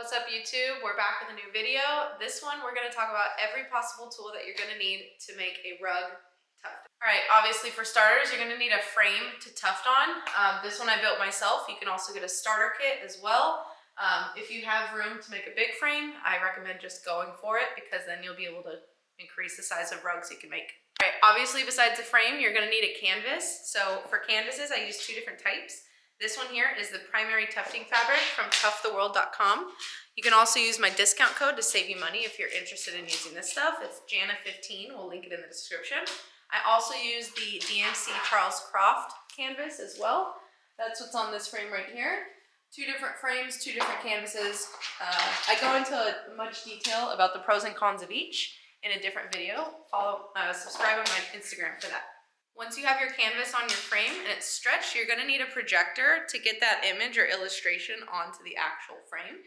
What's up YouTube? We're back with a new video. This one we're going to talk about every possible tool that you're going to need to make a rug tuft. Alright, obviously for starters you're going to need a frame to tuft on. This one I built myself. You can also get a starter kit as well. If you have room to make a big frame, I recommend just going for it because then you'll be able to increase the size of rugs you can make. Alright, obviously besides the frame you're going to need a canvas. So for canvases I use two different types. This one here is the primary tufting fabric from tufttheworld.com. You can also use my discount code to save you money if you're interested in using this stuff. It's Jana15, we'll link it in the description. I also use the DMC Charles Croft canvas as well. That's what's on this frame right here. Two different frames, two different canvases. I go into much detail about the pros and cons of each in a different video. Subscribe on my Instagram for that. Once you have your canvas on your frame and it's stretched, you're going to need a projector to get that image or illustration onto the actual frame.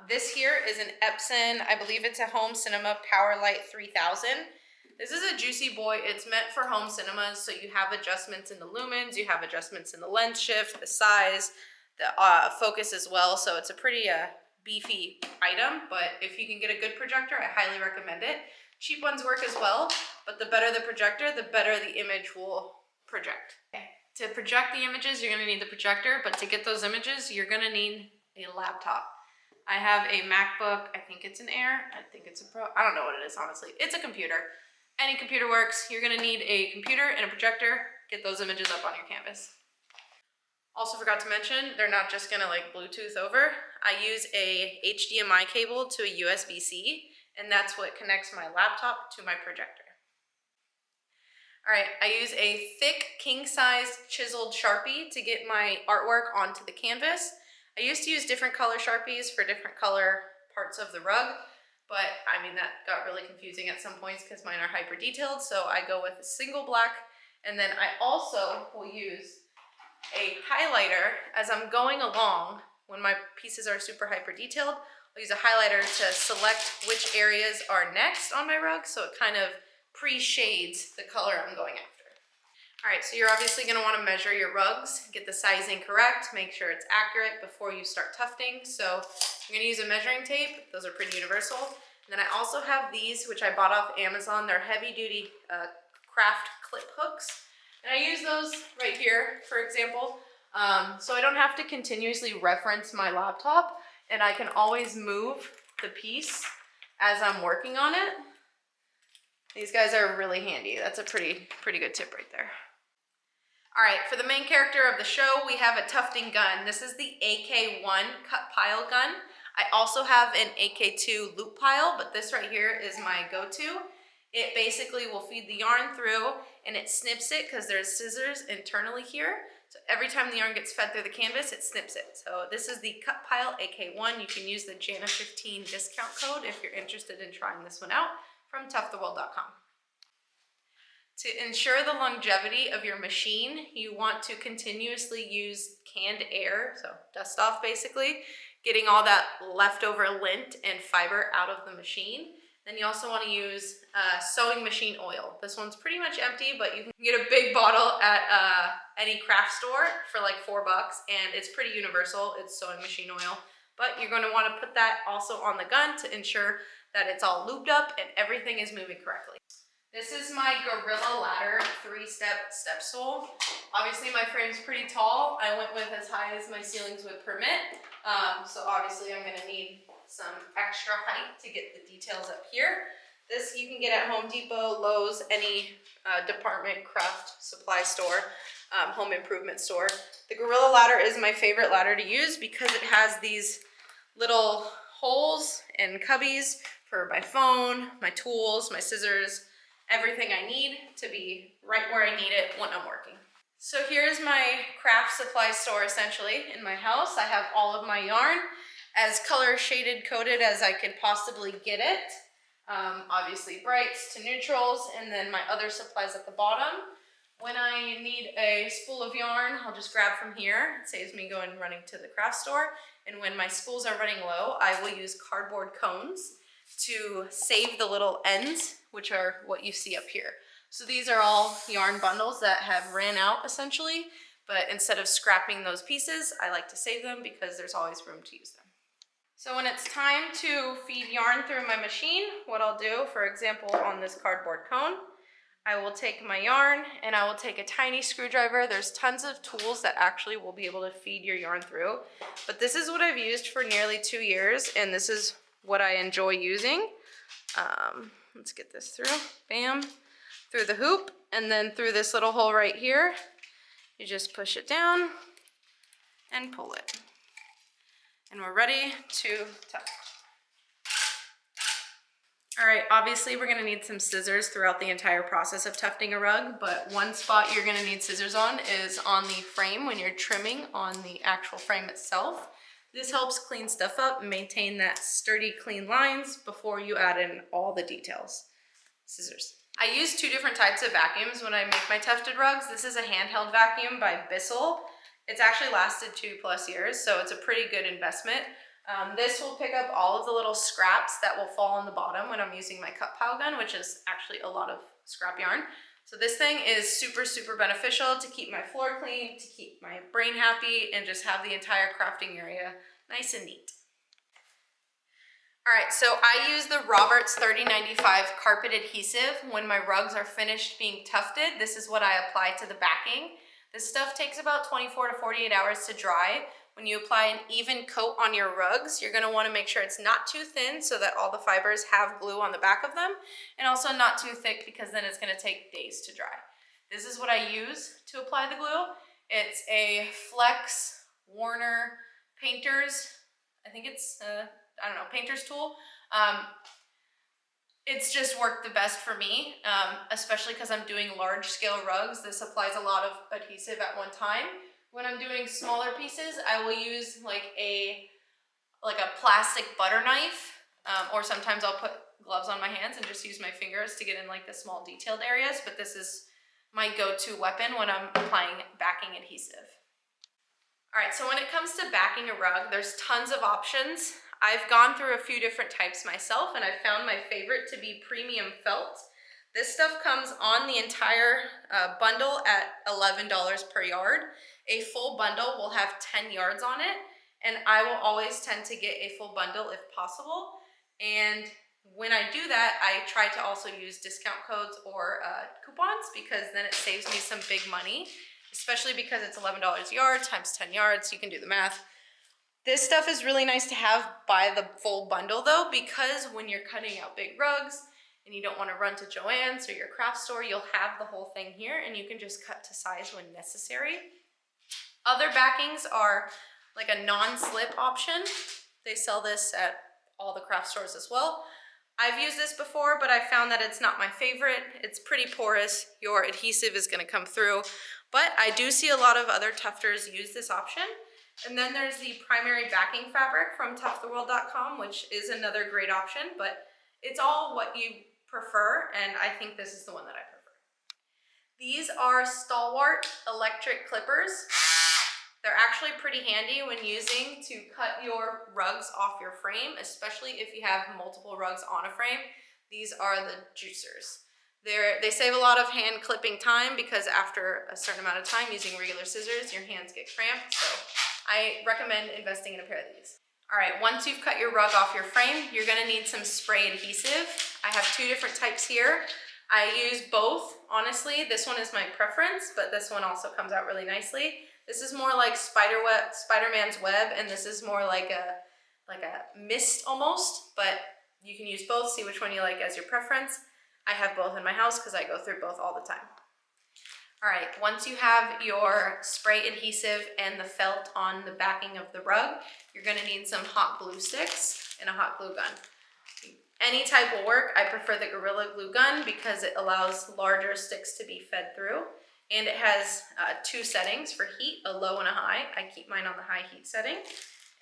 This here is an Epson, I believe it's a home cinema Powerlight 3000. This is a juicy boy. It's meant for home cinemas, so you have adjustments in the lumens, you have adjustments in the lens shift, the size, the focus as well. So it's a pretty beefy item, but if you can get a good projector, I highly recommend it. Cheap ones work as well, but the better the projector, the better the image will project. Okay. To project the images, you're going to need the projector, but to get those images, you're going to need a laptop. I have a MacBook, I think it's an Air, I think it's a Pro, I don't know what it is honestly. It's a computer. Any computer works. You're going to need a computer and a projector. Get those images up on your canvas. Also forgot to mention, they're not just going to like Bluetooth over. I use a HDMI cable to a USB-C. And that's what connects my laptop to my projector. Alright, I use a thick king-sized chiseled Sharpie to get my artwork onto the canvas. I used to use different color Sharpies for different color parts of the rug, but I mean that got really confusing at some points because mine are hyper detailed, so I go with a single black, and then I also will use a highlighter as I'm going along when my pieces are super hyper detailed. I'll use a highlighter to select which areas are next on my rug, so it kind of pre-shades the color I'm going after. Alright, so you're obviously going to want to measure your rugs, get the sizing correct, make sure it's accurate before you start tufting. So I'm going to use a measuring tape. Those are pretty universal. And then I also have these, which I bought off Amazon. They're heavy-duty craft clip hooks. And I use those right here, for example, so I don't have to continuously reference my laptop. And I can always move the piece as I'm working on it. These guys are really handy. That's a pretty good tip right there. All right, for the main character of the show, we have a tufting gun. This is the AK-1 cut pile gun. I also have an AK-2 loop pile, but this right here is my go-to. It basically will feed the yarn through and it snips it because there's scissors internally here. So every time the yarn gets fed through the canvas, it snips it. So this is the Cut Pile AK-1. You can use the Jana15 discount code if you're interested in trying this one out from tufttheworld.com. To ensure the longevity of your machine, you want to continuously use canned air, so dust off basically, getting all that leftover lint and fiber out of the machine. Then you also want to use sewing machine oil. This one's pretty much empty, but you can get a big bottle at any craft store for like $4, and it's pretty universal. It's sewing machine oil, but you're going to want to put that also on the gun to ensure that it's all looped up and everything is moving correctly. This is my Gorilla Ladder 3-step step stool. Obviously my frame's pretty tall. I went with as high as my ceilings would permit, so obviously I'm going to need some extra height to get the details up here. This you can get at Home Depot, Lowe's, any department craft supply store, home improvement store. The Gorilla Ladder is my favorite ladder to use because it has these little holes and cubbies for my phone, my tools, my scissors, everything I need to be right where I need it when I'm working. So here's my craft supply store essentially in my house. I have all of my yarn as color shaded coded as I could possibly get it. Obviously brights to neutrals, and then my other supplies at the bottom. When I need a spool of yarn, I'll just grab from here. It saves me going running to the craft store. And when my spools are running low, I will use cardboard cones to save the little ends, which are what you see up here. So these are all yarn bundles that have ran out essentially, but instead of scrapping those pieces, I like to save them because there's always room to use them. So when it's time to feed yarn through my machine, what I'll do, for example, on this cardboard cone, I will take my yarn and I will take a tiny screwdriver. There's tons of tools that actually will be able to feed your yarn through, but this is what I've used for nearly 2 years, and this is what I enjoy using. Let's get this through, bam, through the hoop, and then through this little hole right here. You just push it down and pull it. And we're ready to tuft. All right, obviously we're gonna need some scissors throughout the entire process of tufting a rug, but one spot you're gonna need scissors on is on the frame when you're trimming on the actual frame itself. This helps clean stuff up and maintain that sturdy, clean lines before you add in all the details. Scissors. I use 2 different types of vacuums when I make my tufted rugs. This is a handheld vacuum by Bissell. It's actually lasted 2+ years, so it's a pretty good investment. This will pick up all of the little scraps that will fall on the bottom when I'm using my cut pile gun, which is actually a lot of scrap yarn. So this thing is super, super beneficial to keep my floor clean, to keep my brain happy, and just have the entire crafting area nice and neat. All right, so I use the Roberts 3095 carpet adhesive when my rugs are finished being tufted. This is what I apply to the backing. This stuff takes about 24 to 48 hours to dry. When you apply an even coat on your rugs, you're gonna wanna make sure it's not too thin so that all the fibers have glue on the back of them, and also not too thick because then it's gonna take days to dry. This is what I use to apply the glue. It's a Flex Warner Painters, I think it's, I don't know, painter's tool. It's just worked the best for me, especially because I'm doing large scale rugs. This applies a lot of adhesive at one time. When I'm doing smaller pieces, I will use like a plastic butter knife, or sometimes I'll put gloves on my hands and just use my fingers to get in like the small detailed areas, but this is my go-to weapon when I'm applying backing adhesive. All right, so when it comes to backing a rug, there's tons of options. I've gone through a few different types myself, and I found my favorite to be premium felt. This stuff comes on the entire bundle at $11 per yard. A full bundle will have 10 yards on it, and I will always tend to get a full bundle if possible. And when I do that, I try to also use discount codes or coupons, because then it saves me some big money, especially because it's $11 a yard times 10 yards. You can do the math. This stuff is really nice to have by the full bundle though, because when you're cutting out big rugs and you don't want to run to Joann's or your craft store, you'll have the whole thing here and you can just cut to size when necessary. Other backings are like a non-slip option. They sell this at all the craft stores as well. I've used this before, but I found that it's not my favorite. It's pretty porous. Your adhesive is going to come through, but I do see a lot of other tufters use this option. And then there's the primary backing fabric from tufttheworld.com, which is another great option, but it's all what you prefer, and I think this is the one that I prefer. These are Stalwart electric clippers. They're actually pretty handy when using to cut your rugs off your frame, especially if you have multiple rugs on a frame. These are the juicers. They save a lot of hand clipping time, because after a certain amount of time using regular scissors, your hands get cramped, so I recommend investing in a pair of these. All right, once you've cut your rug off your frame, you're gonna need some spray adhesive. I have 2 different types here. I use both, honestly. This one is my preference, but this one also comes out really nicely. This is more like Spider-Man's web, and this is more like a mist almost, but you can use both, see which one you like as your preference. I have both in my house because I go through both all the time. All right, once you have your spray adhesive and the felt on the backing of the rug, you're gonna need some hot glue sticks and a hot glue gun. Any type will work. I prefer the Gorilla Glue gun because it allows larger sticks to be fed through, and it has 2 settings for heat, a low and a high. I keep mine on the high heat setting.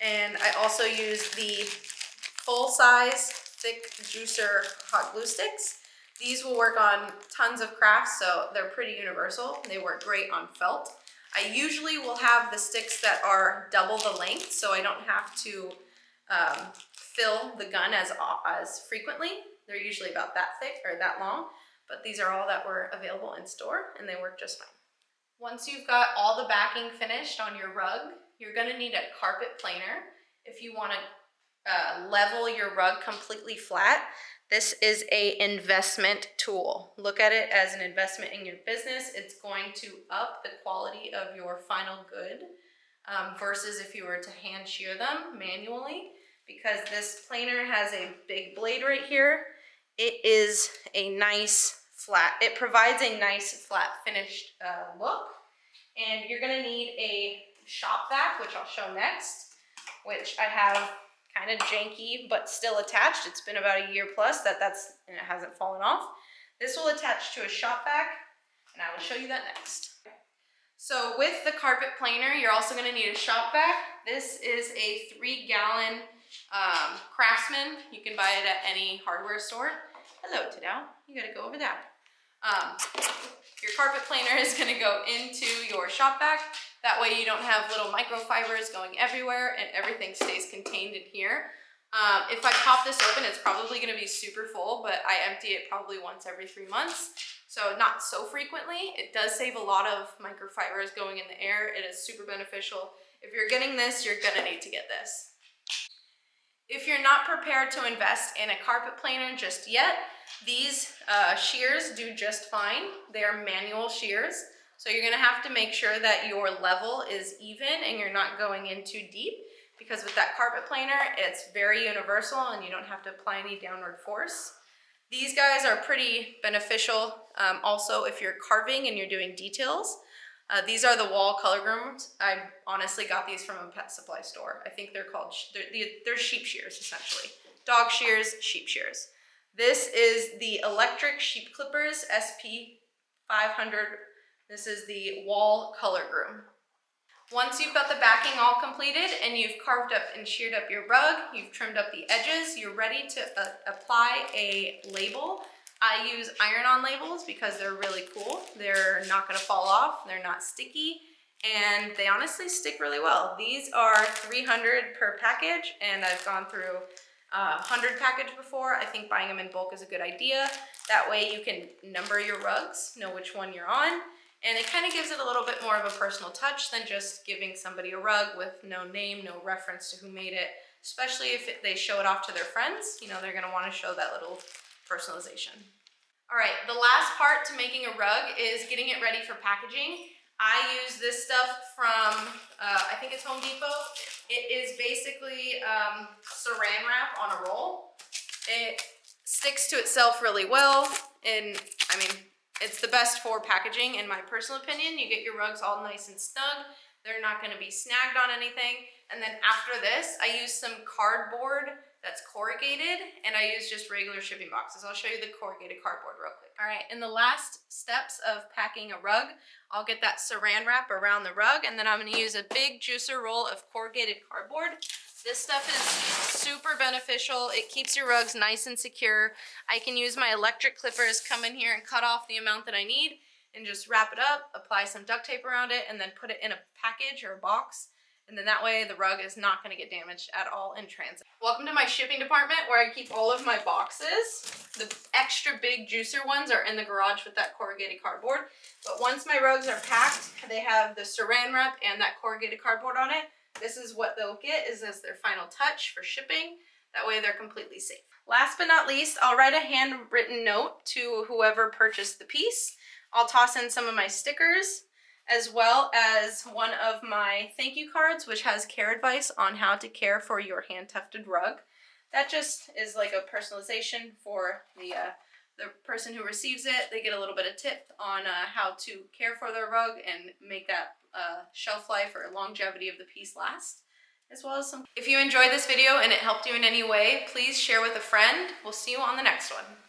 And I also use the full-size thick juicer hot glue sticks. These will work on tons of crafts, so they're pretty universal. They work great on felt. I usually will have the sticks that are double the length, so I don't have to fill the gun as frequently. They're usually about that thick or that long, but these are all that were available in store, and they work just fine. Once you've got all the backing finished on your rug, you're gonna need a carpet planer if you wanna level your rug completely flat, this is an investment tool. Look at it as an investment in your business. It's going to up the quality of your final good versus if you were to hand shear them manually, because this planer has a big blade right here. It is a nice flat, it provides a nice flat finished look. And you're gonna need a shop vac, which I'll show next, which I have kind of janky, but still attached. It's been about a year plus and it hasn't fallen off. This will attach to a shop vac, and I will show you that next. So with the carpet planer, you're also gonna need a shop vac. This is a 3-gallon Craftsman. You can buy it at any hardware store. Hello, Tadao. You gotta go over there. Your carpet planer is gonna go into your shop vac. That way you don't have little microfibers going everywhere and everything stays contained in here. If I pop this open, it's probably gonna be super full, but I empty it probably once every 3 months. So not so frequently. It does save a lot of microfibers going in the air. It is super beneficial. If you're getting this, you're gonna need to get this. If you're not prepared to invest in a carpet planer just yet, these shears do just fine. They are manual shears. So you're gonna have to make sure that your level is even and you're not going in too deep, because with that carpet planer, it's very universal and you don't have to apply any downward force. These guys are pretty beneficial also if you're carving and you're doing details. These are the wall color grooms. I honestly got these from a pet supply store. I think they're called, they're sheep shears essentially. Dog shears, sheep shears. This is the electric sheep clippers SP500. This is the wall color groom. Once you've got the backing all completed and you've carved up and sheared up your rug, you've trimmed up the edges, you're ready to apply a label. I use iron-on labels because they're really cool. They're not gonna fall off, they're not sticky, and they honestly stick really well. These are 300 per package, and I've gone through 100 package before. I think buying them in bulk is a good idea. That way you can number your rugs, know which one you're on, and it kind of gives it a little bit more of a personal touch than just giving somebody a rug with no name, no reference to who made it, especially if they show it off to their friends. You know, they're gonna wanna show that little personalization. All right, the last part to making a rug is getting it ready for packaging. I use this stuff from, I think it's Home Depot. It is basically saran wrap on a roll. It sticks to itself really well, and I mean, it's the best for packaging in my personal opinion. You get your rugs all nice and snug. They're not gonna be snagged on anything. And then after this, I use some cardboard that's corrugated, and I use just regular shipping boxes. I'll show you the corrugated cardboard real quick. All right, in the last steps of packing a rug, I'll get that saran wrap around the rug, and then I'm gonna use a big juicer roll of corrugated cardboard. This stuff is super beneficial. It keeps your rugs nice and secure. I can use my electric clippers, come in here and cut off the amount that I need, and just wrap it up, apply some duct tape around it, and then put it in a package or a box. And then that way the rug is not gonna get damaged at all in transit. Welcome to my shipping department where I keep all of my boxes. The extra big juicer ones are in the garage with that corrugated cardboard. But once my rugs are packed, they have the saran wrap and that corrugated cardboard on it. This is what they'll get is as their final touch for shipping. That way they're completely safe. Last but not least, I'll write a handwritten note to whoever purchased the piece. I'll toss in some of my stickers, as well as one of my thank you cards, which has care advice on how to care for your hand-tufted rug. That just is like a personalization for the person who receives it. They get a little bit of tip on how to care for their rug and make that shelf life or longevity of the piece last, as well as some. If you enjoyed this video and it helped you in any way, please share with a friend. We'll see you on the next one.